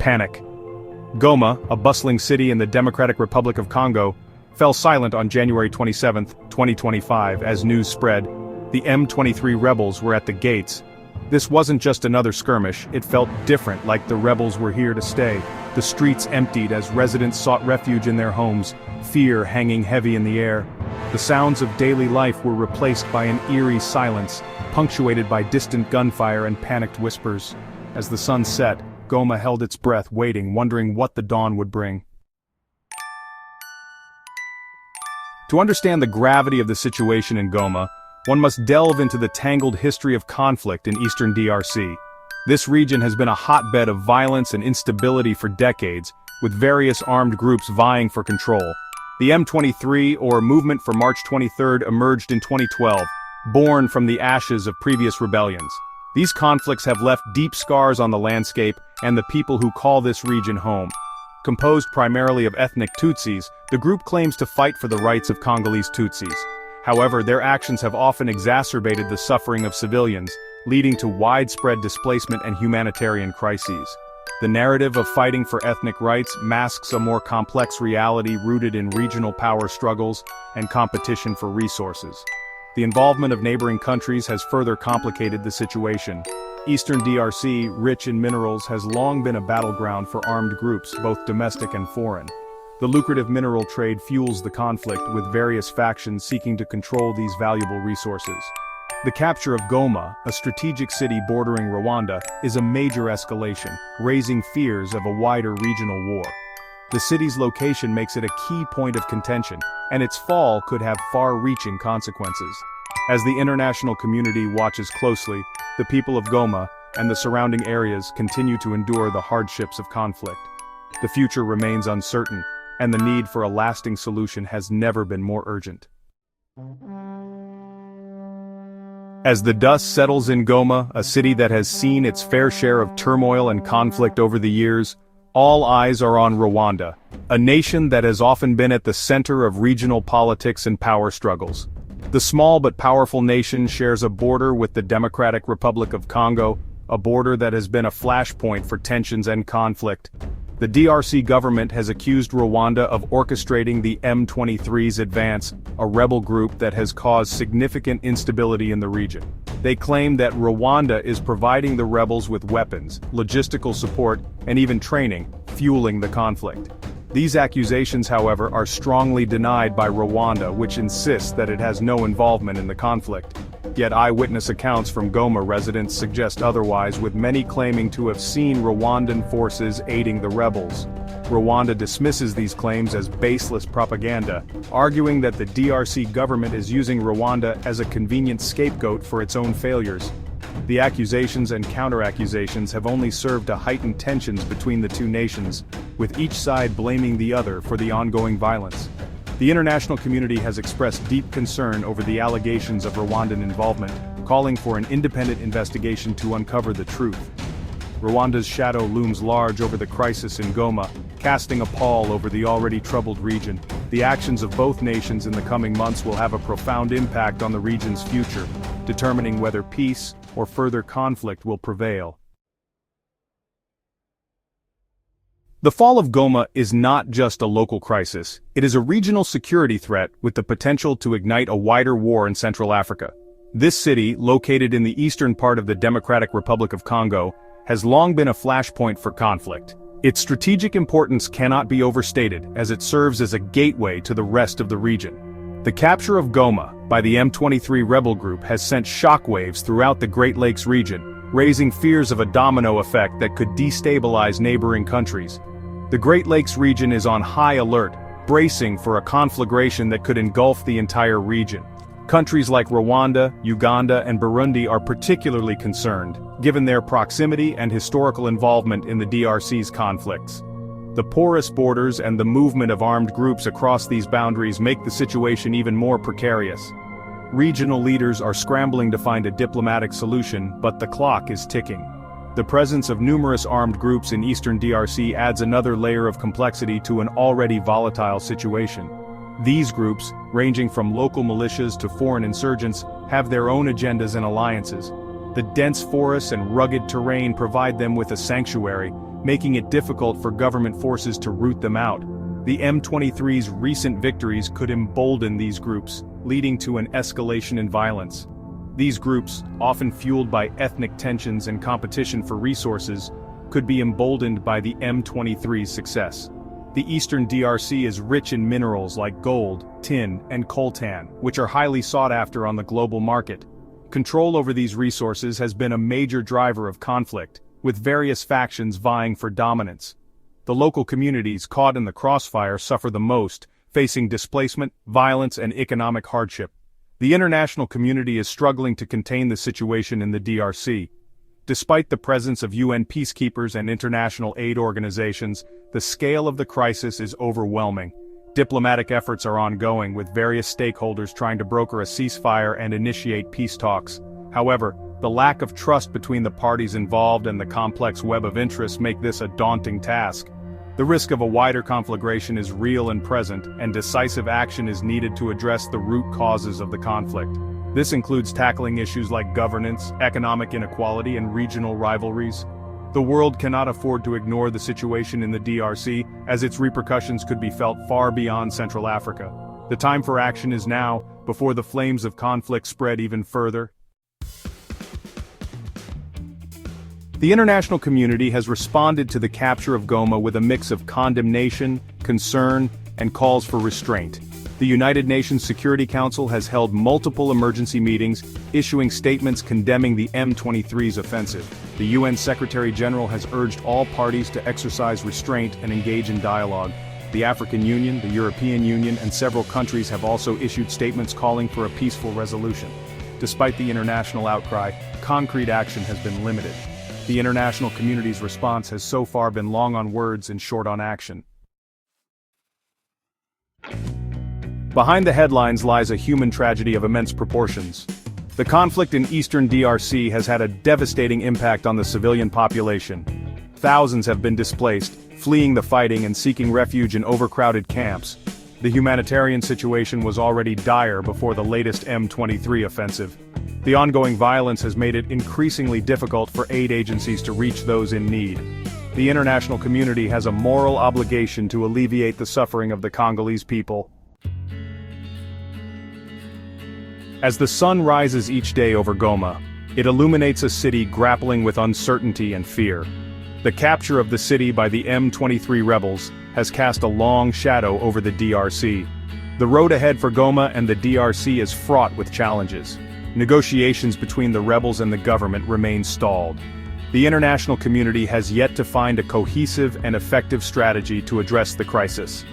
Panic. Goma, a bustling city in the Democratic Republic of Congo, fell silent on January 27, 2025 as news spread. The M23 rebels were at the gates. This wasn't just another skirmish, it felt different, like the rebels were here to stay. The streets emptied as residents sought refuge in their homes, fear hanging heavy in the air. The sounds of daily life were replaced by an eerie silence, punctuated by distant gunfire and panicked whispers. As the sun set, Goma held its breath, waiting, wondering what the dawn would bring. To understand the gravity of the situation in Goma, one must delve into the tangled history of conflict in eastern DRC. This region has been a hotbed of violence and instability for decades, with various armed groups vying for control. The M23, or Movement for March 23, emerged in 2012, born from the ashes of previous rebellions. These conflicts have left deep scars on the landscape and the people who call this region home. Composed primarily of ethnic Tutsis, the group claims to fight for the rights of Congolese Tutsis. However, their actions have often exacerbated the suffering of civilians, leading to widespread displacement and humanitarian crises. The narrative of fighting for ethnic rights masks a more complex reality rooted in regional power struggles and competition for resources. The involvement of neighboring countries has further complicated the situation. Eastern DRC, rich in minerals, has long been a battleground for armed groups, both domestic and foreign. The lucrative mineral trade fuels the conflict, with various factions seeking to control these valuable resources. The capture of Goma, a strategic city bordering Rwanda, is a major escalation, raising fears of a wider regional war. The city's location makes it a key point of contention, and its fall could have far-reaching consequences. As the international community watches closely, the people of Goma and the surrounding areas continue to endure the hardships of conflict. The future remains uncertain, and the need for a lasting solution has never been more urgent. As the dust settles in Goma, a city that has seen its fair share of turmoil and conflict over the years, all eyes are on Rwanda, a nation that has often been at the center of regional politics and power struggles. The small but powerful nation shares a border with the Democratic Republic of Congo, a border that has been a flashpoint for tensions and conflict. The DRC government has accused Rwanda of orchestrating the M23's advance, a rebel group that has caused significant instability in the region. They claim that Rwanda is providing the rebels with weapons, logistical support, and even training, fueling the conflict. These accusations, however, are strongly denied by Rwanda, which insists that it has no involvement in the conflict. Yet eyewitness accounts from Goma residents suggest otherwise, with many claiming to have seen Rwandan forces aiding the rebels. Rwanda dismisses these claims as baseless propaganda, arguing that the DRC government is using Rwanda as a convenient scapegoat for its own failures. The accusations and counter-accusations have only served to heighten tensions between the two nations, with each side blaming the other for the ongoing violence. The international community has expressed deep concern over the allegations of Rwandan involvement, calling for an independent investigation to uncover the truth. Rwanda's shadow looms large over the crisis in Goma, casting a pall over the already troubled region. The actions of both nations in the coming months will have a profound impact on the region's future, determining whether peace or further conflict will prevail. The fall of Goma is not just a local crisis, it is a regional security threat with the potential to ignite a wider war in Central Africa. This city, located in the eastern part of the Democratic Republic of Congo, has long been a flashpoint for conflict. Its strategic importance cannot be overstated, as it serves as a gateway to the rest of the region. The capture of Goma by the M23 rebel group has sent shockwaves throughout the Great Lakes region, raising fears of a domino effect that could destabilize neighboring countries. The Great Lakes region is on high alert, bracing for a conflagration that could engulf the entire region. Countries like Rwanda, Uganda, and Burundi are particularly concerned, given their proximity and historical involvement in the DRC's conflicts. The porous borders and the movement of armed groups across these boundaries make the situation even more precarious. Regional leaders are scrambling to find a diplomatic solution, but the clock is ticking. The presence of numerous armed groups in eastern DRC adds another layer of complexity to an already volatile situation. These groups, ranging from local militias to foreign insurgents, have their own agendas and alliances. The dense forests and rugged terrain provide them with a sanctuary, making it difficult for government forces to root them out. The M23's recent victories could embolden these groups, leading to an escalation in violence. These groups, often fueled by ethnic tensions and competition for resources, could be emboldened by the M23's success. The eastern DRC is rich in minerals like gold, tin, and coltan, which are highly sought after on the global market. Control over these resources has been a major driver of conflict, with various factions vying for dominance. The local communities caught in the crossfire suffer the most, facing displacement, violence, and economic hardship. The international community is struggling to contain the situation in the DRC. Despite the presence of UN peacekeepers and international aid organizations, the scale of the crisis is overwhelming. Diplomatic efforts are ongoing, with various stakeholders trying to broker a ceasefire and initiate peace talks. However, the lack of trust between the parties involved and the complex web of interests make this a daunting task. The risk of a wider conflagration is real and present, and decisive action is needed to address the root causes of the conflict. This includes tackling issues like governance, economic inequality, and regional rivalries. The world cannot afford to ignore the situation in the DRC, as its repercussions could be felt far beyond Central Africa. The time for action is now, before the flames of conflict spread even further. The international community has responded to the capture of Goma with a mix of condemnation, concern, and calls for restraint. The United Nations Security Council has held multiple emergency meetings, issuing statements condemning the M23's offensive. The UN Secretary-General has urged all parties to exercise restraint and engage in dialogue. The African Union, the European Union, and several countries have also issued statements calling for a peaceful resolution. Despite the international outcry, concrete action has been limited. The international community's response has so far been long on words and short on action. Behind the headlines lies a human tragedy of immense proportions. The conflict in eastern DRC has had a devastating impact on the civilian population. Thousands have been displaced, fleeing the fighting and seeking refuge in overcrowded camps. The humanitarian situation was already dire before the latest M23 offensive. The ongoing violence has made it increasingly difficult for aid agencies to reach those in need. The international community has a moral obligation to alleviate the suffering of the Congolese people. As the sun rises each day over Goma, it illuminates a city grappling with uncertainty and fear. The capture of the city by the M23 rebels has cast a long shadow over the DRC. The road ahead for Goma and the DRC is fraught with challenges. Negotiations between the rebels and the government remain stalled. The international community has yet to find a cohesive and effective strategy to address the crisis.